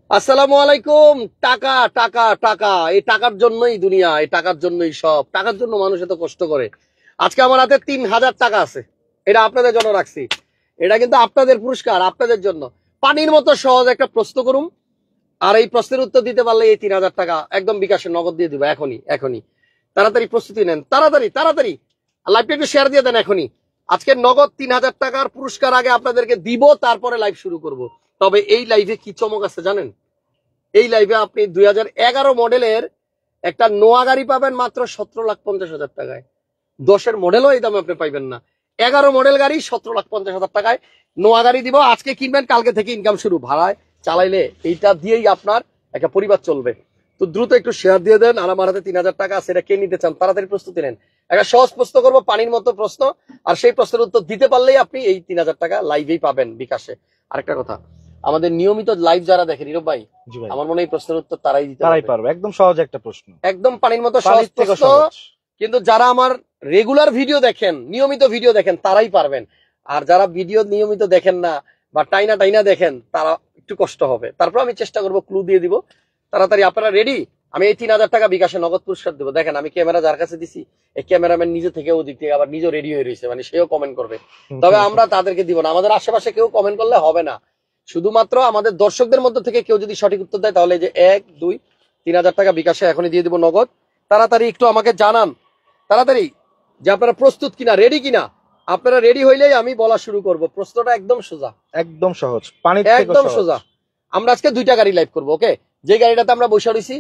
আসসালামু আলাইকুম। টাকা টাকা টাকা, এই টাকার জন্যই দুনিয়া, এই টাকার জন্যই সব, টাকার জন্য মানুষ এত কষ্ট করে। আজকে আমার হাতে ৩,০০০ টাকা আছে, এটা আপনাদের জন্য রাখছি। এটা কিন্তু আপনাদের পুরস্কার, আপনাদের জন্য। পানির মতো সহজ একটা প্রশ্ন করুন, আর এই প্রশ্নের উত্তর দিতে পারলে এই ৩,০০০ টাকা একদম বিকাশে নগদ দিয়ে দিব। এখনই এখনই তাড়াতাড়ি প্রস্তুতি নেন, তাড়াতাড়ি তাড়াতাড়ি লাইভটা একটু শেয়ার দিয়ে দেন এখনই। আজকে নগদ ৩,০০০ টাকার পুরস্কার আগে আপনাদেরকে দিব, তারপরে লাইভ শুরু করব। তবে এই লাইভে কি চমক আছে জানেন? এই লাইভে আপনি 2011 মডেলের একটা নোয়া গাড়ি পাবেন মাত্র 17,50,000 টাকায়। 10-এর মডেলও এই দামে আপনি পাইবেন না। 11 মডেল গাড়ি 17,50,000 টাকায় নোয়া গাড়ি দিব। আজকে কিনবেন, কালকে থেকে ইনকাম শুরু। ভাড়ায় চালাইলে এইটা দিয়েই আপনার একটা পরিবার চলবে। তো দ্রুত একটু শেয়ার দিয়ে দেন। আর আমার হাতে 3,000 টাকা আছে, এটা কে নিতে চান তাড়াতাড়ি প্রস্তুতি নেন। একটা সহজ প্রশ্ন করবো, পানির মতো প্রশ্ন, আর সেই প্রশ্নের উত্তর দিতে পারলেই আপনি এই 3,000 টাকা লাইভেই পাবেন বিকাশে। আরেকটা কথা, আমাদের নিয়মিত লাইভ যারা দেখেন, নীরব ভাই, আমার মনে হয় এই প্রশ্নের উত্তর তারাই দিতে পারবে। একদম সহজ একটা প্রশ্ন, একদম পানির মতো সহজ প্রশ্ন। কিন্তু যারা আমার রেগুলার ভিডিও দেখেন, নিয়মিত ভিডিও দেখেন, তারাই পারবেন। আর যারা ভিডিও নিয়মিত দেখেন না বা টাইনা টাইনা দেখেন, তারা একটু কষ্ট হবে। তারপর আমি চেষ্টা করবো ক্লু দিয়ে দিব। তাড়াতাড়ি আপনারা রেডি? আমি এই 3,000 টাকা বিকাশে নগদ পুরস্কার দেবো। দেখেন আমি ক্যামেরা যার কাছে দিছি, এই ক্যামেরাম্যান নিজে থেকে ওদিক থেকে আবার নিজেও রেডি হয়ে রয়েছে, মানে সেও কমেন্ট করবে। তবে আমরা তাদেরকে দিব না, আমাদের আশেপাশে কেউ কমেন্ট করলে হবে না। শুধুমাত্র আমাদের দর্শকদের মধ্যে থেকে কেউ যদি সঠিক উত্তর দেয়, তাহলে যে 1, 2, 3,000 টাকা বিকাশে এখনই দিয়ে দিব নগদ। তাড়াতাড়ি একটু আমাকে জানান, তাড়াতাড়ি, যে আপনারা প্রস্তুত কিনা, রেডি কিনা। আপনারা রেডি হইলেই আমি বলা শুরু করব। প্রশ্নটা একদম সোজা, একদম সহজ, পানির একদম সোজা। আমরা আজকে 2টা গাড়ি লাইভ করবো, ওকে? যে গাড়িটাতে আমরা বসে রয়েছি,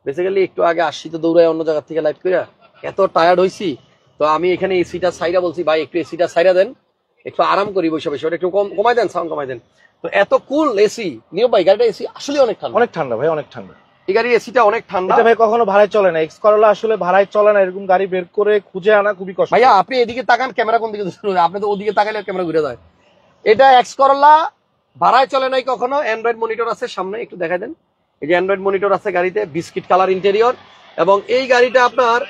বেসিক্যালি একটু আগে আসছি তো দৌড়ায় অন্য জায়গা থেকে লাইভ করে, এত টায়ার্ড হইছি। তো আমি এখানে এসিটা সাইরা বলছি, ভাই একটু এসিটা সাইরা দেন, একটু আরাম করি বসে বসে, ওটা একটু কমাই দেন, সাউন্ড কমাই দেন। তো এত কুল এসি নিও ভাই, গাড়িটা এসি আসলে অনেক ঠান্ডা, অনেক ঠান্ডা ভাই, অনেক ঠান্ডা। এই গাড়ির এসিটা অনেক ঠান্ডা। এটা ভাই কখনো ভাড়ায় চলে না, এক্স করলা আসলে ভাড়ায় চলে না। এরকম গাড়ি বের করে খুঁজে আনা খুবই কষ্ট। ভাইয়া আপনি এদিকে তাকান, ক্যামেরা কোন দিকে? আপনি তো ওদিকে তাকাইলে ক্যামেরা ঘুরে যায়। এটা এক্স করলা ভাড়ায় চলে নাই কখনো। অ্যান্ড্রয়েড মনিটর আছে সামনে, একটু দেখাই দেন। এই যে অ্যান্ড্রয়েড মনিটর আছে গাড়িতে, বিস্কিট কালার ইন্টেরিয়র। এবং এই গাড়িটা আপনার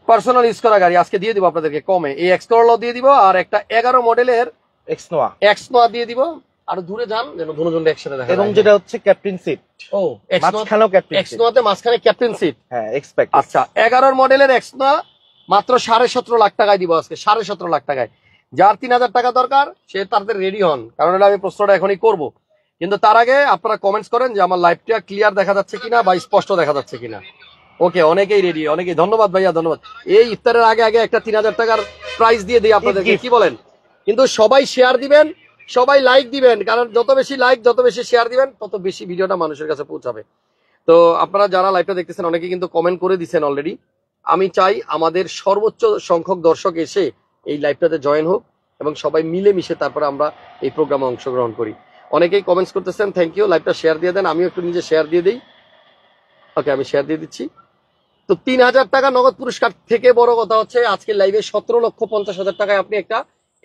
পার্সোনাল ইউজ করা গাড়ি। আজকে দিয়ে দিব আপনাদেরকে কমে, এই এক্স করলা দিয়ে দিব, আর একটা 11 মডেলের এক্স নোয়া দিয়ে দিব। আর দূরে যান যেন দুজন একসাথে দেখা যায়। এবং যেটা হচ্ছে ক্যাপ্টেন সিট। ও, মাঝখানেও ক্যাপ্টেন সিট। এক্স নোয়াতে মাঝখানে ক্যাপ্টেন সিট। হ্যাঁ, এক্সপেক্ট। আচ্ছা, 11 মডেলের এক্স নোয়া মাত্র 17.5 লাখ টাকায় দিব আজকে, 17.5 লাখ টাকায়। যার 3,000 টাকা দরকার সে তাদের রেডি হন, কারণ এটা আমি প্রশ্নটা এখনই করব। কিন্তু তার আগে আপনারা কমেন্টস করেন যে আমার লাইভটা ক্লিয়ার দেখা যাচ্ছে কিনা বা স্পষ্ট দেখা যাচ্ছে কিনা। ওকে, অনেকেই রেডি, অনেকেই। ধন্যবাদ ভাইয়া, ধন্যবাদ। এই ইফতারের আগে আগে একটা 3,000 টাকার প্রাইজ দিয়ে দিই আপনাদেরকে, কি বলেন? কিন্তু সবাই শেয়ার দিবেন, সবাই লাইক দিবেন, কারণ যত বেশি লাইক, যত বেশি শেয়ার দিবেন, তত বেশি ভিডিওটা মানুষের কাছে পৌঁছাবে। তো আপনারা যারা লাইভটা দেখতেছেন, অনেকে কিন্তু কমেন্ট করে দিচ্ছেন অলরেডি। আমি চাই আমাদের সর্বোচ্চ সংখ্যক দর্শক এসে এই লাইভটাতে জয়েন হোক এবং সবাই মিলে মিশে তারপরে আমরা এই প্রোগ্রামে অংশগ্রহণ করি। অনেকেই কমেন্টস করতেছেন, থ্যাংক ইউ। লাইভটা শেয়ার দিয়ে দেন, আমিও একটু নিজে শেয়ার দিয়ে দিই। ওকে, আমি শেয়ার দিয়ে দিচ্ছি। তো 3,000 টাকা নগদ পুরস্কার থেকে বড় কথা হচ্ছে আজকে লাইভে 17,50,000 টাকায় আপনি একটা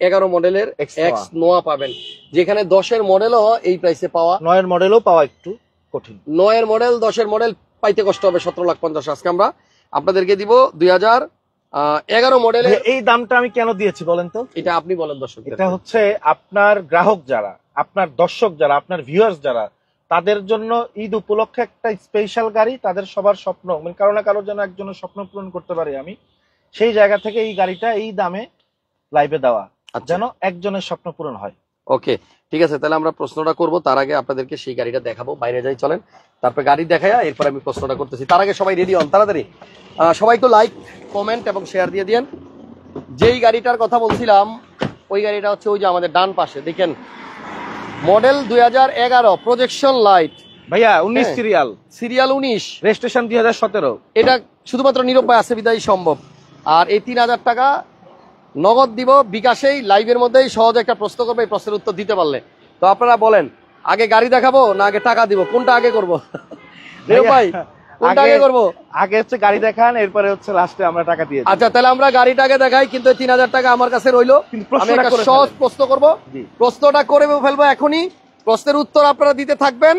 11 মডেলের এক্স নোয়া পাবেন, যেখানে 10-এর মডেলও এই প্রাইসে পাওয়া, 9-এর মডেলও পাওয়া একটু কঠিন। 9-এর মডেল, 10-এর মডেল পাইতে কষ্ট হবে। 17,50,000 আজকে আমরা আপনাদেরকে দিব 2011 মডেলের। এই দামটা আমি কেন দিয়েছি বলেন তো? এটা আপনি বলেন দর্শক। এটা হচ্ছে আপনার গ্রাহক যারা, আপনার দর্শক যারা, আপনার ভিউয়ার্স যারা, তাদের জন্য ঈদ উপলক্ষে একটা স্পেশাল গাড়ি, তাদের সবার স্বপ্ন, মানে কারো না কারোর জন্য একজনের স্বপ্ন পূরণ করতে পারি আমি, সেই জায়গা থেকে এই গাড়িটা এই দামে লাইভে দেওয়া, যেন একজনের স্বপ্ন পূরণ হয়। ওকে, ঠিক আছে, তাহলে আমরা প্রশ্নটা করব। তার আগে আপনাদেরকে সেই গাড়িটা দেখাবো। বাইরে যাই চলেন, তারপর গাড়ি দেখায় এরপর আমি প্রশ্নটা করতেছি। তার আগে সবাই রেডি হন, তাড়াতাড়ি সবাই তো লাইক, কমেন্ট এবং শেয়ার দিয়ে দিন। যেই গাড়িটার কথা বলছিলাম ওই গাড়িটা হচ্ছে ওই যে আমাদের ডান পাশে দেখেন, মডেল 2011, প্রজেকশন লাইট ভাইয়া, 19 সিরিয়াল, সিরিয়াল 19, রেজিস্ট্রেশন 2017। এটা শুধুমাত্র নীরব ভাই আছে বিদায় সম্ভব। আর এই 3,000 টাকা নগদ দিব বিকাশেই, লাইভের মধ্যেই সহজ একটা প্রশ্ন করবে, এই প্রশ্নের উত্তর দিতে পারলে। তো আপনারা বলেন, আগে গাড়ি দেখাবো না আগে টাকা দিব, কোনটা আগে করবো? নীরব ভাই, কোনটা আগে করবো? আগে হচ্ছে গাড়ি দেখান, এরপরে হচ্ছে লাস্টে আমরা টাকা দিয়ে। আচ্ছা, তাহলে আমরা গাড়িটাকে দেখাই, কিন্তু 3,000 টাকা আমার কাছে রইলো। আমি একটা সহজ প্রশ্ন করবো, প্রশ্নটা করে ফেলবো এখনই। প্রশ্নের উত্তর আপনারা দিতে থাকবেন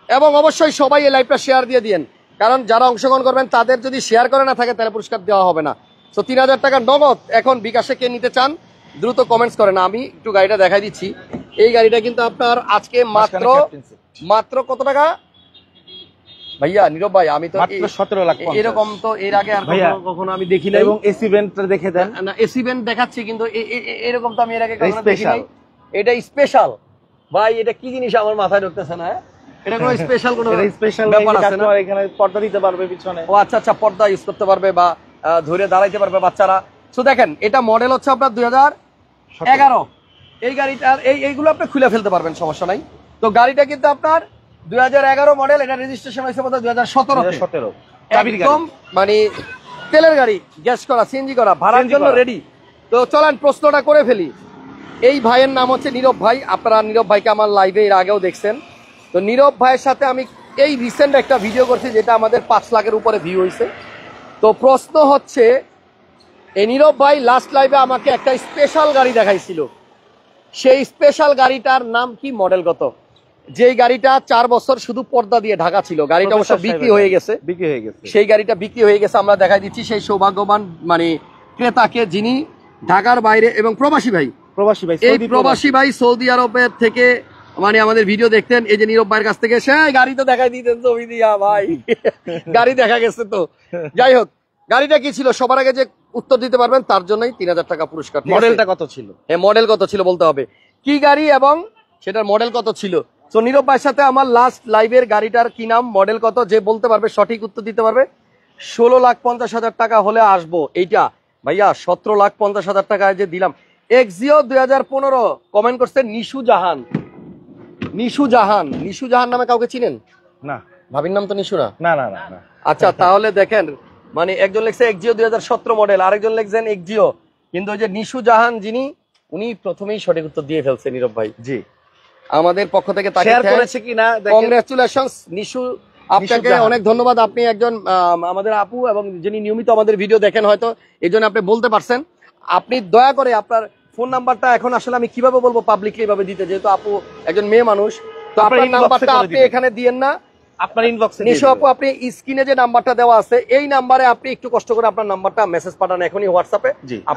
এবং অবশ্যই সবাই এই লাইভটা শেয়ার দিয়ে দিন, কারণ যারা অংশগ্রহণ করবেন তাদের যদি শেয়ার করে না থাকে তাহলে পুরস্কার দেওয়া হবে না। তো 3,000 টাকা নগদ এখন বিকাশে কে নিতে চান দ্রুত কমেন্টস করেন। আমি একটু গাড়িটা দেখাই দিচ্ছি। এই গাড়িটা কিন্তু আপনার আজকে মাত্র মাত্র কত টাকা ভাইয়া নীরব ভাই? আমি তো মাত্র 17 লাখ 50। এরকম তো এর আগে আর ভাইয়া, কখনো আমি দেখি নাই। এবং এসি ভেন্টটা দেখে দেন। না এসি ভেন্ট দেখাচ্ছি, কিন্তু এরকম তো আমি এর আগে কখনো দেখি স্পেশাল। নাই। এটা স্পেশাল ভাই, এটা কি জিনিস আমার মাথায় ঢুকতেছে না। এটা কোনো স্পেশাল কোনো এটা স্পেশাল ব্যাপার আছে না? কাস্টমার এখানে পর্দা দিতে পারবে পিছনে। ও আচ্ছা আচ্ছা, পর্দা ইউজ করতে পারবে বা ধরে দাঁড়াইতে পারবে বাচ্চারা। তো দেখেন, এটা মডেল হচ্ছে আপনার 2011। এই গাড়িটার এইগুলো আপনি খুলে ফেলতে পারবেন, সমস্যা নাই। তো গাড়িটা কিন্তু আপনার 2011 মডেল, এটা রেজিস্ট্রেশন হয়েছে বোধহয় 2017। একদম মানে তেলের গাড়ি, গ্যাস করা, সিএনজি করা, ভাড়ার জন্য রেডি। তো চলেন প্রশ্নটা করে ফেলি। এই ভাইয়ের নাম হচ্ছে নীরব ভাই। আপনারা নীরব ভাইকে আমার লাইভে এর আগেও দেখছেন। তো নীরব ভাইয়ের সাথে আমি এই রিসেন্ট একটা ভিডিও করছি, যেটা আমাদের 5 লাখের উপরে ভিউ হয়েছে। তো প্রশ্ন হচ্ছে, এই নীরব ভাই লাস্ট লাইভে আমাকে একটা স্পেশাল গাড়ি দেখাইছিল। সেই স্পেশাল গাড়িটার নাম কি, মডেল কত? যেই গাড়িটা 4 বছর শুধু পর্দা দিয়ে ঢাকা ছিল, গাড়িটা অবশ্য বিক্রি হয়ে গেছে। সেই গাড়িটা বিক্রি হয়ে গেছে, আমরা দেখাই দিচ্ছি সেই সৌভাগ্যবান মানে ক্রেতাকে, যিনি ঢাকার বাইরে এবং প্রবাসী ভাই। এই প্রবাসী ভাই সৌদি আরবের থেকে মানে আমাদের ভিডিও দেখতেন। এই যে নীরব ভাইয়ের কাছ থেকে সে গাড়ি তো দেখাই দিতেন ছবি দিয়া ভাই। গাড়ি দেখা গেছে। তো যাই হোক, গাড়িটা কি ছিল সবার আগে যে উত্তর দিতে পারবেন তার জন্যই 3000 টাকা পুরস্কার। মডেলটা কত ছিল? হ্যাঁ, মডেল কত ছিল বলতে হবে, কি গাড়ি এবং সেটার মডেল কত ছিল। তো নীরব ভাইয়ের সাথে আমার লাস্ট লাইভের গাড়িটার কি নাম, মডেল কত, যে বলতে পারবে, সঠিক উত্তর দিতে পারবে, 16,50,000 টাকা হলে আসবো। এইটা ভাইয়া 17,50,000 টাকায় যে দিলাম। এক্সিও 2015 কমেন্ট করছে নিশু জাহান। নিশু জাহান, নিশু জাহান নামে কাউকে চিনেন? না। ভাবির নাম তো নিশু না? না না না। আচ্ছা, তাহলে দেখেন, মানে একজন লিখছে এক্সিও 2017 মডেল, আরেকজন লিখছেন এক্সিও, কিন্তু ওই যে নিশু জাহান যিনি, উনি প্রথমেই সঠিক উত্তর দিয়ে ফেলছে নীরব ভাই। জি, আমাদের পক্ষ থেকে তাকে শেয়ার করেছে কিনা কংগ্রাচুলেশনস নিশু, আপনাকে অনেক ধন্যবাদ। আপনি একজন আমাদের আপু, এবং যিনি নিয়মিত আমাদের ভিডিও দেখেন হয়তো, এই জন্য আপনি বলতে পারছেন। আপনি দয়া করে আপনার ফোন নাম্বারটা এখন আসলে আমি কিভাবে বলবো পাবলিকলি ভাবে দিতে, যেহেতু আপু একজন মেয়ে মানুষ, তো আপনার নাম্বারটা আপনি এখানে দিয়েন না, আপনার ইনবক্সে নিশু আপু আপনি স্ক্রিনে যে নাম্বারটা দেওয়া আছে এই নাম্বারে আপনি একটু কষ্ট করে আপনার নাম্বারটা মেসেজ পাঠান এখনই হোয়াটসঅ্যাপে।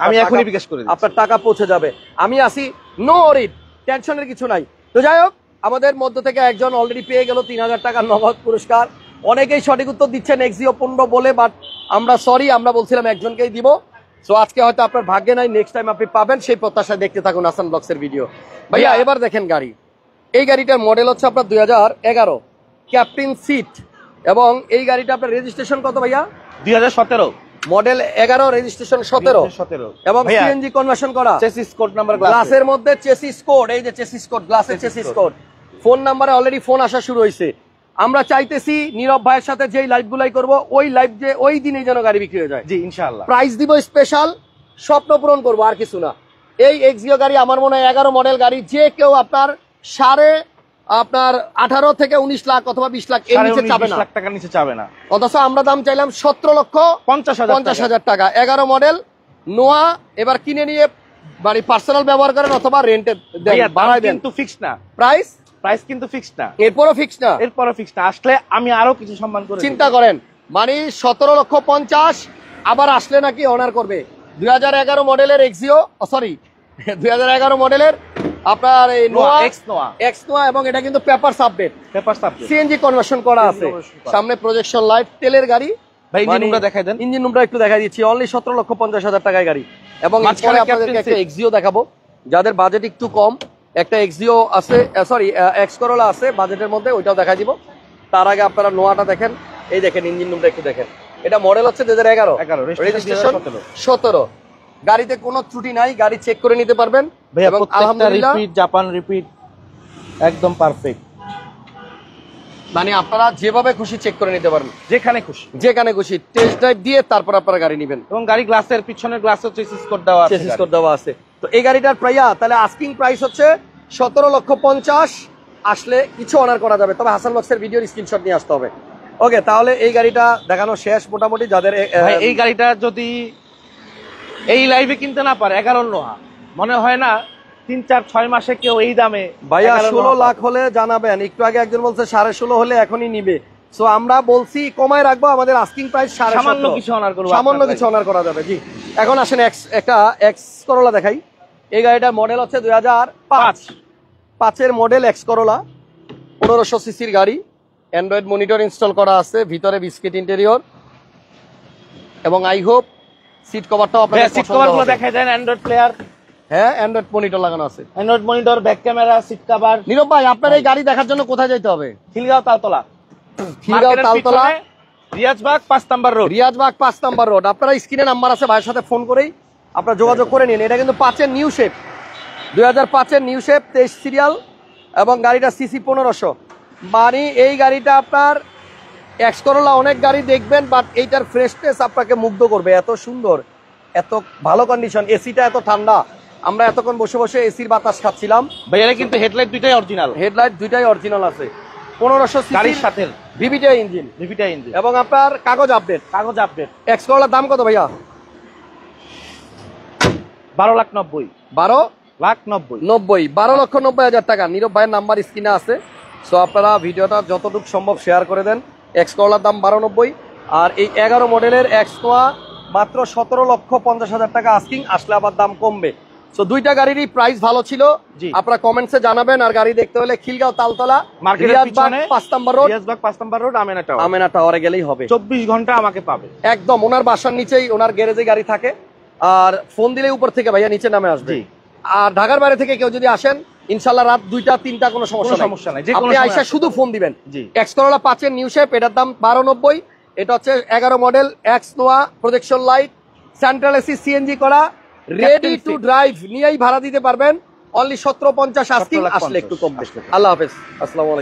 আমি এখনই বিকাশ করে দিচ্ছি, আপনার টাকা পৌঁছে যাবে। আমি আসি, নো ওরিড, টেনশনের কিছু নাই। তো যাই হোক, আমাদের মধ্য থেকে একজন অলরেডি পেয়ে গেল 3000 টাকার নগদ পুরস্কার। অনেকেই সঠিক উত্তর দিচ্ছেন এক্সিও 15 বলে, বাট আমরা সরি, আমরা বলছিলাম একজনকেই দিব। সো আজকে হয়তো আপনার ভাগ্যে নাই, নেক্সট টাইম আপনি পাবেন, সেই প্রত্যাশায় দেখতে থাকুন হাসান ব্লগসের ভিডিও। ভাইয়া এবার দেখেন গাড়ি, এই গাড়িটার মডেল হচ্ছে আপনার 2011 ক্যাপ্টেন সিট, এবং এই গাড়িটা আপনার রেজিস্ট্রেশন কত ভাইয়া? 2017 মডেল 11, রেজিস্ট্রেশন 17, এবং সিএনজি কনভার্সন করা, চেসিস কোড নাম্বার গ্লাসের মধ্যে চেসিস কোড, এই যে চেসিস কোড, গ্লাসের চেসিস কোড। ফোন নাম্বারে অলরেডি ফোন আসা শুরু হয়েছে। আমরা চাইতেছি নীরব ভাইয়ের সাথে যেই লাইভগুলাই করব, ওই লাইভ যে ওই দিনেই যেন গাড়ি বিক্রি হয়ে যায়। জি ইনশাআল্লাহ। প্রাইস দিব স্পেশাল, স্বপ্ন পূরণ করবো, আর কিছু না। এই এক্সিও গাড়ি আমার মনে হয় 11 মডেল গাড়ি, যে কেউ আপনার 18 থেকে 19 লাখ অথবা 20 লাখ এর নিচে চাবে না, 20 লাখ টাকার নিচে চাবে না। অথচ আমরা দাম চাইলাম 17,50,000 টাকা। 11 মডেল নোয়া, এবার কিনে নিয়ে বাড়ি পার্সোনাল ব্যবহার করেন অথবা রেন্টে ভাড়ায় দেন, কিন্তু ফিক্স না প্রাইস কিন্তু ফিক্স না, এরপরও ফিক্স না, আসলে আমি আরো কিছু সম্মান করে চিন্তা করেন। মানে 17,50,000, আবার আসলে নাকি অনার করবে। 2011 মডেলের এক্সিও, সরি 2011 মডেলের আপনার এই নোয়া এক্স নোয়া, এবং এটা কিন্তু পেপারস আপডেট, সিএনজি কনভার্সন করা আছে, সামনে প্রজেকশন লাইট, তেলের গাড়ি। ভাই ইঞ্জিন রুমটা দেখাই দেন। ইঞ্জিন রুমটা একটু দেখাই দিচ্ছি, অনলি 17,50,000 টাকায় গাড়ি। এবং এরপরে আপনাদেরকে একটা এক্সিও দেখাবো, যাদের বাজেট একটু কম, একটা এক্সিও আছে, সরি এক্স করোলা আছে বাজেটের মধ্যে, ওইটাও দেখাই দিব। তার আগে আপনারা নোয়াটা দেখেন, এই দেখেন ইঞ্জিন রুমটা একটু দেখেন। এটা মডেল হচ্ছে 2011, রেজিস্ট্রেশন 17। গাড়িতে কোনো ত্রুটি নাই, গাড়ি চেক করে নিতে পারবেন, এবং আলহামদুলিল্লাহ জাপান রিপিট একদম পারফেক্ট। মানে আপনারা যেভাবে খুশি চেক করে নিতে পারবেন, যেখানে খুশি টেস্ট ড্রাইভ দিয়ে তারপর আপনারা গাড়ি নেবেন। এবং গাড়ি গ্লাসের পিছনের গ্লাসের চেসিস কোড দেওয়া আছে, তো এই গাড়িটার তাহলে আস্কিং প্রাইস হচ্ছে 17,50,000, আসলে কিছু অনার করা যাবে, তবে হাসান বক্সের ভিডিওর স্ক্রিনশট নিয়ে আসতে হবে। ওকে, তাহলে এই গাড়িটা দেখানো শেষ মোটামুটি। যাদের এই গাড়িটা যদি এই লাইভে কিনতে না পারে 11 নোয়া, মনে হয় না 3-4-6 মাসে কেউ এই দামে। ভাইয়া 16 লাখ হলে জানাবেন। একটু আগে একজন বলছে 16.5 হলে এখনই নিবে, সো আমরা বলছি কমায় রাখবো, আমাদের আস্কিং প্রাইস 7.5, সামান্য কিছু অনার করা যাবে। জি, এখন আসেন একটা এক্স করোলা দেখাই। এই গাড়িটার মডেল হচ্ছে 2005 এর মডেল এক্স করোলা, 1500 সিসির গাড়ি, অ্যান্ড্রয়েড মনিটর ইনস্টল করা আছে, ভিতরে বিস্কিট ইন্টেরিয়র, এবং আই হোপ সিট কভারটাও আপনাদের সিট পছন্দ কভারগুলো হবে। দেখাই দেন, অ্যান্ড্রয়েড প্লেয়ার, হ্যাঁ অ্যান্ড্রয়েড মনিটর লাগানো আছে। Android monitor, back camera, seat cover. Nirob ভাই, আপনার এই গাড়ি দেখার জন্য কোথায় যেতে হবে? Khilgaon Taltala, Khilgaon Taltala, Riazbagh 5 number road. Riazbagh 5 number road. আপনারা স্ক্রিনে নাম্বার আছে, ভাইয়ের সাথে ফোন করেই আপনারা যোগাযোগ করে নিন। এটা কিন্তু 5-এর নিউ শেপ, 2005-এর নিউ শেপ, 23 সিরিয়াল, এবং গাড়িটা সিসি 1500। মানে এই গাড়িটা আপনার এক্স করোলা অনেক গাড়ি দেখবেন, বাট এইটার ফ্রেশনেস আপনাকে মুগ্ধ করবে। এত সুন্দর, এত ভালো কন্ডিশন, এসিটা এত ঠান্ডা। আমরা এতক্ষণ বসে বসে এসির বাতাস খাচ্ছিলাম। ভাই এটা কিন্তু হেডলাইট দুইটাই অরিজিনাল, হেডলাইট দুইটাই অরিজিনাল আছে, 1500 গাড়ির সিসির সাথে ভিভিটি ইঞ্জিন, ভিভিটা ইঞ্জিন, এবং আপনার কাগজ আপডেট। কাগজ আপডেট। এক্স করোলার দাম কত ভাইয়া? 12,90,000, 12,90,000, 12,90,000 টাকা। নীরব ভাইয়ের নাম্বার স্ক্রিনে আছে। সো আপনারা ভিডিওটা যতটুকু সম্ভব শেয়ার করে দেন। এক্স করোলার দাম 12,90,000, আর এই 11 মডেলের এক্স নোয়া মাত্র 17,50,000 টাকা আস্কিং, আসলে আবার দাম কমবে। সো দুইটা গাড়িরই প্রাইস ভালো ছিল। জি। আপনারা কমেন্টসে জানাবেন। আর গাড়ি দেখতে হলে খিলগাঁও তালতলা, মার্কেটের রিয়াজবাগ পিছনে 5 number road, Riazbagh 5 number road, Amena tower. Amena টাওয়ারে গেলেই হবে। 24 ঘন্টা আমাকে পাবে একদম ওনার বাসার নিচেই ওনার গ্যারেজে গাড়ি থাকে, আর ফোন দিলে উপর থেকে ভাইয়া নিচে নামে আসবে। জি। আর ঢাকার বাইরে থেকে কেউ যদি আসেন, ইনশাল্লাহ রাত 2টা-3টা কোনো সমস্যা নাই, যে কোনো আপনি সময় আইসা আসতে শুধু পারেন। ফোন দিবেন। জি। এক্স করোলা 5-এর নিউ শেপ, এটার দাম 12,90,000। এটা হচ্ছে 11 মডেল এক্স নোয়া, projection light, central AC, CNG করা, রেডি টু ড্রাইভ, নিয়েই ভাড়া দিতে পারবেন। অনলি 17,50 আস্কিং, আসলে একটু কমবে। আল্লাহ হাফেজ, আসসালামু আলাইকুম।